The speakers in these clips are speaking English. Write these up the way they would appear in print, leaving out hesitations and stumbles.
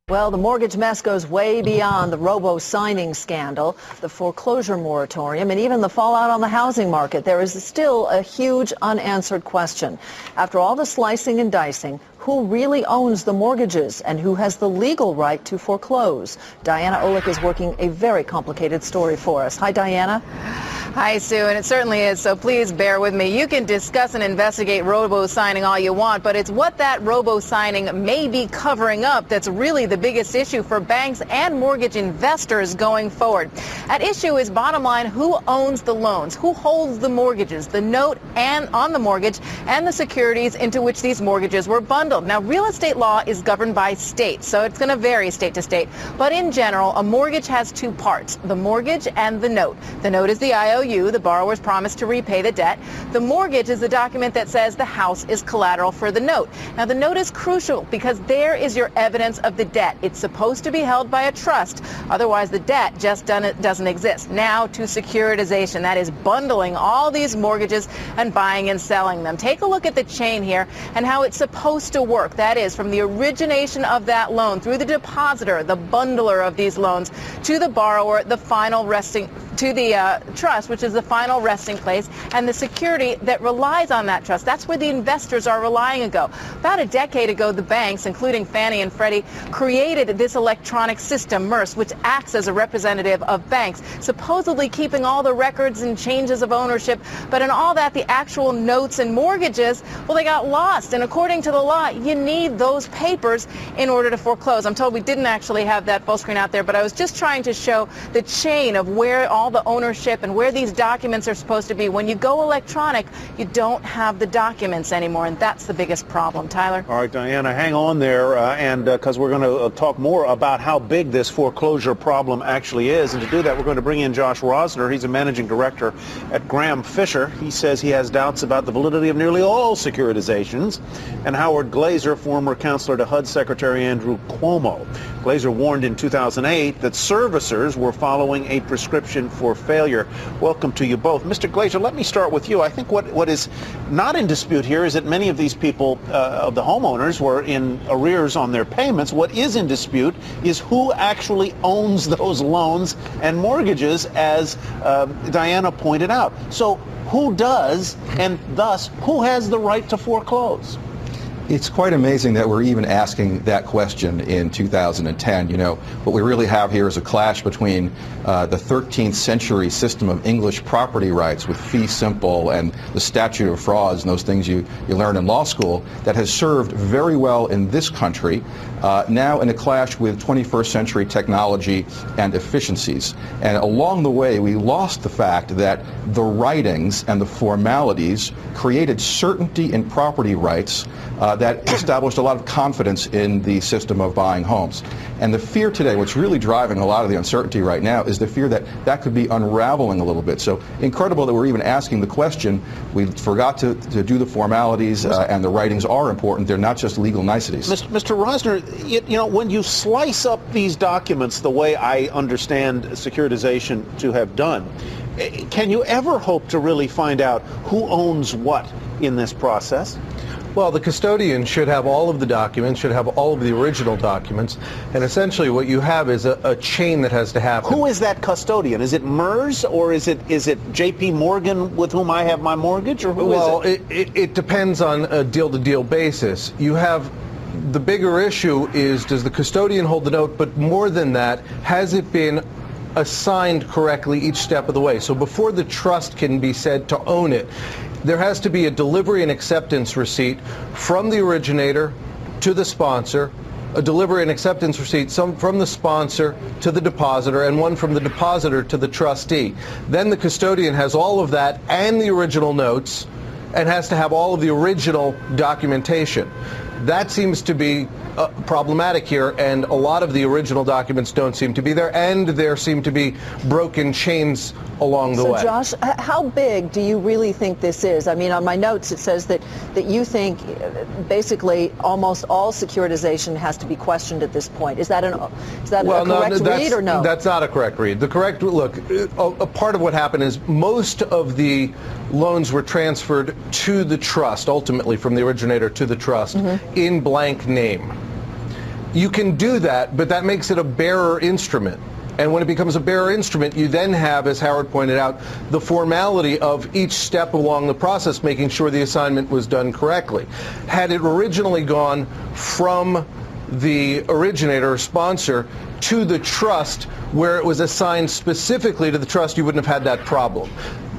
Well, the mortgage mess goes way beyond the robo-signing scandal, the foreclosure moratorium, and even the fallout on the housing market. There is still a huge unanswered question. After all the slicing and dicing, who really owns the mortgages and who has the legal right to foreclose? Diana Olick is working a very complicated story for us. Hi, Diana. Hi, Sue, and it certainly is, so please bear with me. You can discuss and investigate robo-signing all you want, but it's what that robo-signing may be covering up that's really the biggest issue for banks and mortgage investors going forward. At issue is, bottom line, who owns the loans, who holds the mortgages, the note and on the mortgage, and the securities into which these mortgages were bundled. Now, real estate law is governed by state, so it's going to vary state to state, but in general, a mortgage has two parts, the mortgage and the note. The note is the IOU, the borrower's promise to repay the debt. The mortgage is the document that says the house is collateral for the note. Now, the note is crucial because there is your evidence of the debt. It's supposed to be held by a trust, otherwise the debt just doesn't exist. Now to securitization, that is bundling all these mortgages and buying and selling them. Take a look at the chain here and how it's supposed to work. That is, from the origination of that loan through the depositor, the bundler of these loans, to the borrower, the final resting, to the trust, which is the final resting place, and the security that relies on that trust. That's where the investors are relying ago. About a decade ago, the banks, including Fannie and Freddie, created this electronic system, MERS, which acts as a representative of banks, supposedly keeping all the records and changes of ownership. But in all that, the actual notes and mortgages, well, they got lost. And according to the law, you need those papers in order to foreclose. I'm told we didn't actually have that full screen out there, but I was just trying to show the chain of where all the ownership and where these documents are supposed to be. When you go electronic, you don't have the documents anymore, and that's the biggest problem. Tyler? All right, Diana, hang on there, and because we're going to talk more about how big this foreclosure problem actually is. And to do that, we're going to bring in Josh Rosner. He's a managing director at Graham Fisher. He says he has doubts about the validity of nearly all securitizations. And Howard Glazer, former counselor to HUD Secretary Andrew Cuomo. Glazer warned in 2008 that servicers were following a prescription for failure. Welcome to you both. Mr. Glazer, let me start with you. I think what is not in dispute here is that many of these people, of the homeowners, were in arrears on their payments. What is in dispute is who actually owns those loans and mortgages, as Diana pointed out. So who does, and thus who has the right to foreclose? It's quite amazing that we're even asking that question in 2010. You know, what we really have here is a clash between the 13th century system of English property rights with fee simple and the statute of frauds and those things you learn in law school that has served very well in this country, now in a clash with 21st century technology and efficiencies. And along the way, we lost the fact that the writings and the formalities created certainty in property rights that established a lot of confidence in the system of buying homes. And the fear today, what's really driving a lot of the uncertainty right now, is the fear that that could be unraveling a little bit. So incredible that we're even asking the question. We forgot to do the formalities, and the writings are important. They're not just legal niceties. Mr. Rosner, you know, when you slice up these documents the way I understand securitization to have done, can you ever hope to really find out who owns what in this process? Well, the custodian should have all of the documents, should have all of the original documents, and essentially what you have is a chain that has to happen. Who is that custodian? Is it MERS, or is it J.P. Morgan, with whom I have my mortgage, or who is it? Well, it depends on a deal-to-deal basis. You have the bigger issue is, does the custodian hold the note, but more than that, has it been assigned correctly each step of the way? So before the trust can be said to own it, there has to be a delivery and acceptance receipt from the originator to the sponsor, a delivery and acceptance receipt from the sponsor to the depositor, and one from the depositor to the trustee. Then the custodian has all of that and the original notes, and has to have all of the original documentation. That seems to be problematic here, and a lot of the original documents don't seem to be there, and there seem to be broken chains along the way. So, Josh, how big do you really think this is? I mean, on my notes it says that you think basically almost all securitization has to be questioned at this point. Is that a correct read or no? That's not a correct read. The correct look, a part of what happened is most of the loans were transferred to the trust, ultimately from the originator to the trust, in blank name. You can do that, but that makes it a bearer instrument. And when it becomes a bearer instrument, you then have, as Howard pointed out, the formality of each step along the process, making sure the assignment was done correctly. Had it originally gone from the originator or sponsor to the trust where it was assigned specifically to the trust, you wouldn't have had that problem.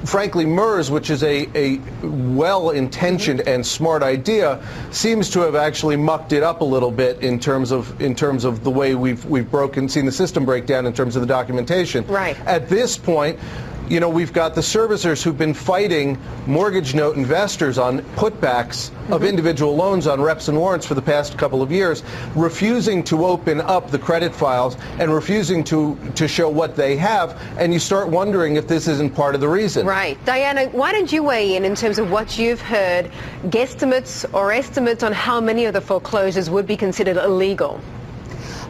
Frankly, MERS, which is a well-intentioned and smart idea, seems to have actually mucked it up a little bit in terms of the way we've seen the system break down in terms of the documentation. Right. At this point, you know, we've got the servicers who've been fighting mortgage note investors on putbacks of individual loans on reps and warrants for the past couple of years, refusing to open up the credit files and refusing to show what they have, and you start wondering if this isn't part of the reason. Right. Diana, why don't you weigh in terms of what you've heard, guesstimates or estimates on how many of the foreclosures would be considered illegal?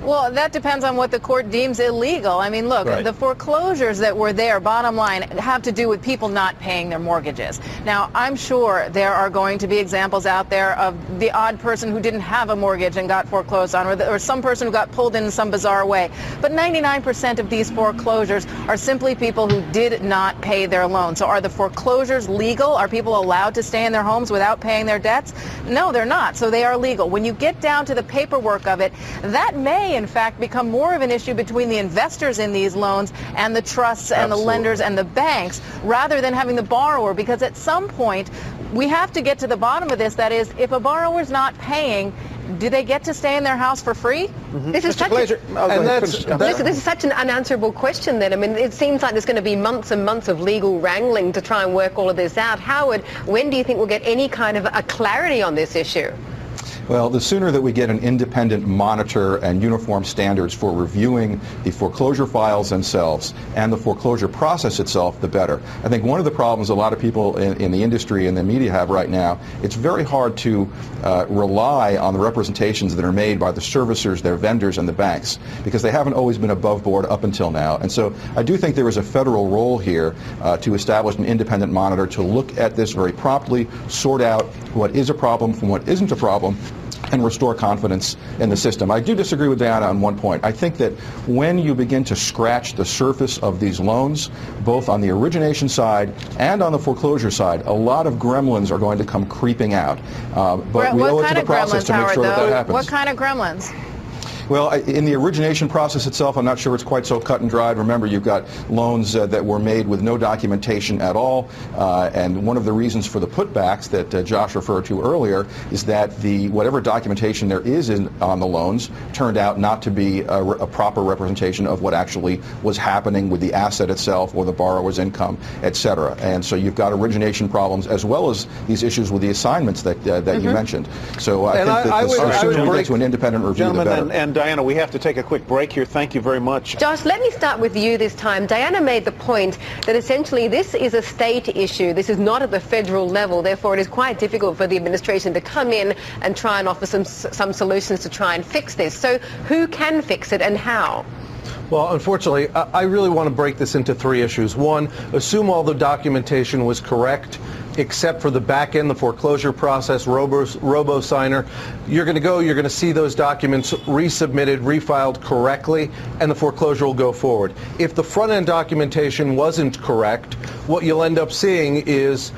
Well, that depends on what the court deems illegal. I mean, look, the foreclosures that were there, bottom line, have to do with people not paying their mortgages. Now, I'm sure there are going to be examples out there of the odd person who didn't have a mortgage and got foreclosed on, or some person who got pulled in some bizarre way. But 99% of these foreclosures are simply people who did not pay their loan. So are the foreclosures legal? Are people allowed to stay in their homes without paying their debts? No, they're not. So they are legal. When you get down to the paperwork of it, that may in fact become more of an issue between the investors in these loans and the trusts and the lenders and the banks, rather than having the borrower, because at some point we have to get to the bottom of this. That is, if a borrower's not paying, do they get to stay in their house for free? This is such this is such an unanswerable question then. I mean, it seems like there's going to be months and months of legal wrangling to try and work all of this out. Howard, when do you think we'll get any kind of a clarity on this issue? Well, the sooner that we get an independent monitor and uniform standards for reviewing the foreclosure files themselves and the foreclosure process itself, the better. I think one of the problems a lot of people in the industry and the media have right now, it's very hard to rely on the representations that are made by the servicers, their vendors, and the banks, because they haven't always been above board up until now. And so I do think there is a federal role here to establish an independent monitor to look at this very promptly, sort out what is a problem from what isn't a problem, and restore confidence in the system. I do disagree with Diana on one point. I think that when you begin to scratch the surface of these loans, both on the origination side and on the foreclosure side, a lot of gremlins are going to come creeping out. But we owe it to the process to make sure that happens. What kind of gremlins? Well, in the origination process itself, I'm not sure it's quite so cut and dried. Remember, you've got loans that were made with no documentation at all, and one of the reasons for the putbacks that Josh referred to earlier is that whatever documentation there is on the loans turned out not to be a proper representation of what actually was happening with the asset itself or the borrower's income, etc. And so you've got origination problems as well as these issues with the assignments that you mentioned. So I think that the sooner we get to an independent review, the better. And Diana, we have to take a quick break here. Thank you very much. Josh, let me start with you this time. Diana made the point that essentially this is a state issue. This is not at the federal level. Therefore, it is quite difficult for the administration to come in and try and offer some solutions to try and fix this. So who can fix it and how? Well, unfortunately, I really want to break this into three issues. One, assume all the documentation was correct, except for the back end, the foreclosure process, robo-signer. You're going to see those documents resubmitted, refiled correctly, and the foreclosure will go forward. If the front end documentation wasn't correct, what you'll end up seeing is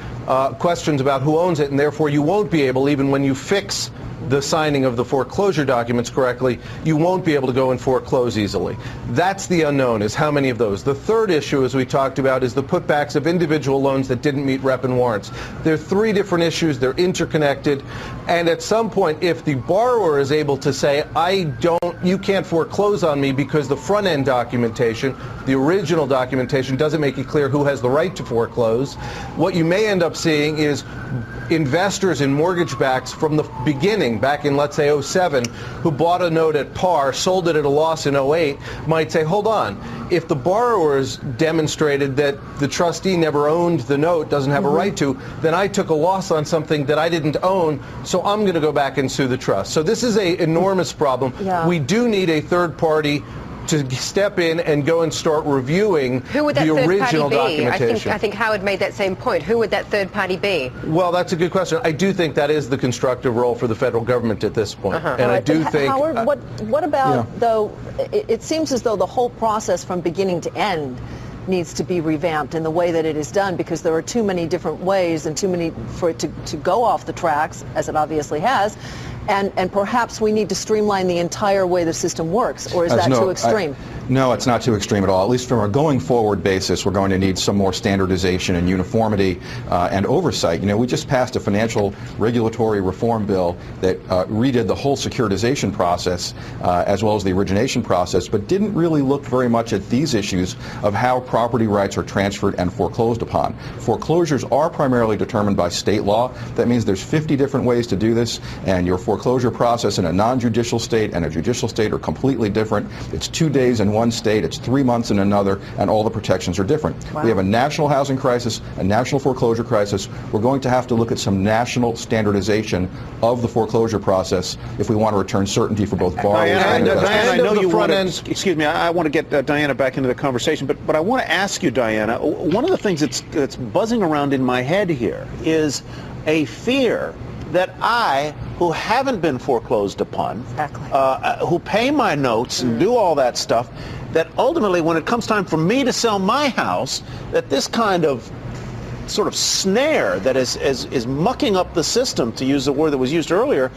questions about who owns it, and therefore you won't be able, even when you fix the signing of the foreclosure documents correctly, you won't be able to go and foreclose easily. That's the unknown, is how many of those. The third issue, as we talked about, is the putbacks of individual loans that didn't meet rep and warrants. There are three different issues. They're interconnected. And at some point, if the borrower is able to say, you can't foreclose on me because the front end documentation, the original documentation, doesn't make it clear who has the right to foreclose, what you may end up seeing is investors in mortgage backs from the beginning, back in, let's say, 07, who bought a note at par, sold it at a loss in 08, might say, hold on, if the borrowers demonstrated that the trustee never owned the note, doesn't have a right to, then I took a loss on something that I didn't own, so I'm going to go back and sue the trust. So this is an enormous problem. Yeah. We do need a third party to step in and go and start reviewing Who would that the third original party be? documentation. I think Howard made that same point. Who would that third party be? Well, that's a good question. I do think that is the constructive role for the federal government at this point. And I do think... Howard, what about, though, it seems as though the whole process from beginning to end needs to be revamped in the way that it is done, because there are too many different ways and too many for it to go off the tracks, as it obviously has. And perhaps we need to streamline the entire way the system works, or is that too extreme? No, it's not too extreme at all. At least from a going forward basis, we're going to need some more standardization and uniformity and oversight. You know, we just passed a financial regulatory reform bill that redid the whole securitization process as well as the origination process, but didn't really look very much at these issues of how property rights are transferred and foreclosed upon. Foreclosures are primarily determined by state law. That means there's 50 different ways to do this, and your foreclosure process in a non-judicial state and a judicial state are completely different. It's 2 days in one state, it's 3 months in another, and all the protections are different. Wow. We have a national housing crisis, a national foreclosure crisis. We're going to have to look at some national standardization of the foreclosure process if we want to return certainty for both borrowers and investors. Diana, I know you want to, excuse me, I want to get Diana back into the conversation, but I want to ask you, Diana, one of the things that's buzzing around in my head here is a fear that I, who haven't been foreclosed upon, who pay my notes and do all that stuff, that ultimately when it comes time for me to sell my house, that this kind of sort of snare that is mucking up the system, to use the word that was used earlier,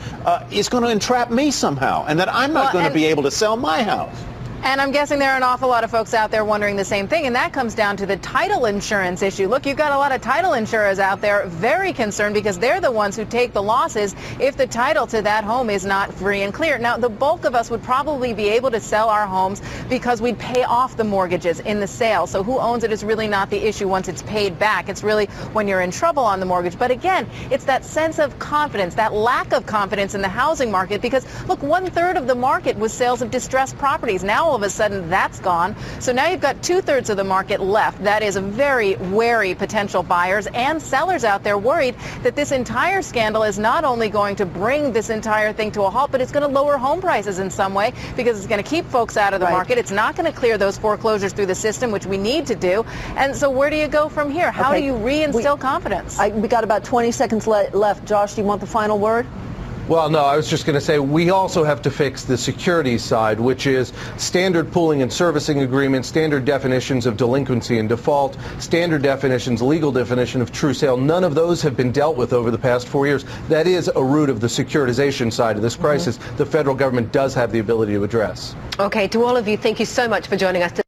is going to entrap me somehow, and that I'm not going to be able to sell my house. And I'm guessing there are an awful lot of folks out there wondering the same thing, and that comes down to the title insurance issue. Look, you've got a lot of title insurers out there very concerned because they're the ones who take the losses if the title to that home is not free and clear. Now, the bulk of us would probably be able to sell our homes because we'd pay off the mortgages in the sale. So who owns it is really not the issue once it's paid back. It's really when you're in trouble on the mortgage. But again, it's that sense of confidence, that lack of confidence in the housing market, because look, 1/3 of the market was sales of distressed properties. Now all of a sudden that's gone. So now you've got 2/3 of the market left. That is a very wary potential buyers and sellers out there worried that this entire scandal is not only going to bring this entire thing to a halt, but it's going to lower home prices in some way because it's going to keep folks out of the market. It's not going to clear those foreclosures through the system, which we need to do. And so where do you go from here? How do you reinstill confidence? We got about 20 seconds left. Josh, do you want the final word? Well, no, I was just going to say we also have to fix the securities side, which is standard pooling and servicing agreements, standard definitions of delinquency and default, standard definitions, legal definition of true sale. None of those have been dealt with over the past 4 years. That is a root of the securitization side of this crisis. The federal government does have the ability to address. Okay, to all of you, thank you so much for joining us today.